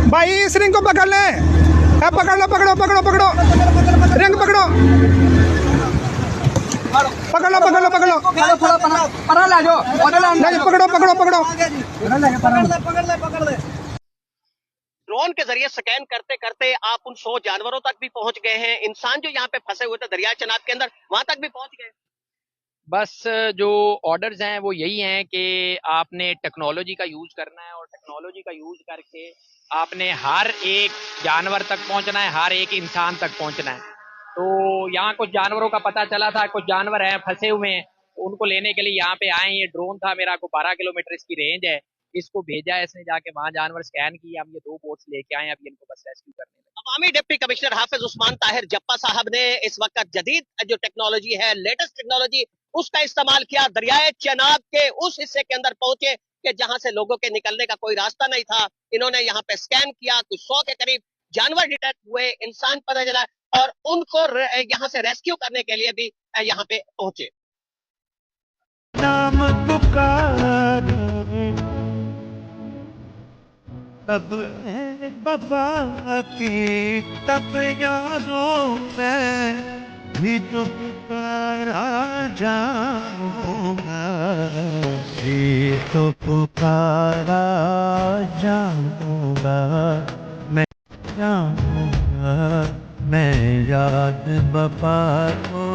भाई इस रिंग को पकड़ ले, पकड़ लो पकड़ो पकड़ो पकड़ो, रिंग पकड़ो, पकड़ लो पकड़ लो पकड़ लो, पकड़ो पकड़ो पकड़ो, ड्रोन के जरिए स्कैन करते करते आप उन 100 जानवरों तक भी पहुंच गए हैं। इंसान जो यहाँ पे फंसे हुए थे दरिया चनाब के अंदर, वहां तक भी पहुंच गए। बस जो ऑर्डर्स हैं वो यही हैं कि आपने टेक्नोलॉजी का यूज करना है और टेक्नोलॉजी का यूज करके आपने हर एक जानवर तक पहुंचना है, हर एक इंसान तक पहुंचना है। तो यहाँ कुछ जानवरों का पता चला था, कुछ जानवर हैं फंसे हुए हैं, तो उनको लेने के लिए यहाँ पे आए। ये ड्रोन था मेरा को 12 किलोमीटर इसकी रेंज है, इसको भेजा है इसने जाके वहां जानवर स्कैन किए। हम ये 2 बोट्स लेके आए, अब इनको बस रेस्क्यू करने लगे। अवामी डिप्टी कमिश्नर हाफिज उस्मान ताहिर जप्पा साहब ने इस वक्त जदीद जो टेक्नोलॉजी है, लेटेस्ट टेक्नोलॉजी, उसका इस्तेमाल किया। दरियाए चेनाब के उस हिस्से के अंदर पहुंचे कि जहां से लोगों के निकलने का कोई रास्ता नहीं था। इन्होंने यहाँ पे स्कैन किया, कुछ 100 के करीब जानवर डिटेक्ट हुए, इंसान पता चला और उनको यहाँ से रेस्क्यू करने के लिए भी यहाँ पे पहुंचे। नाम पुकार तब बाबा की तब यादों में भी तो पुकारा जाऊंगा, भी तो पुकारा जाऊंगा, मैं जाऊंगा, मैं याद बाबा को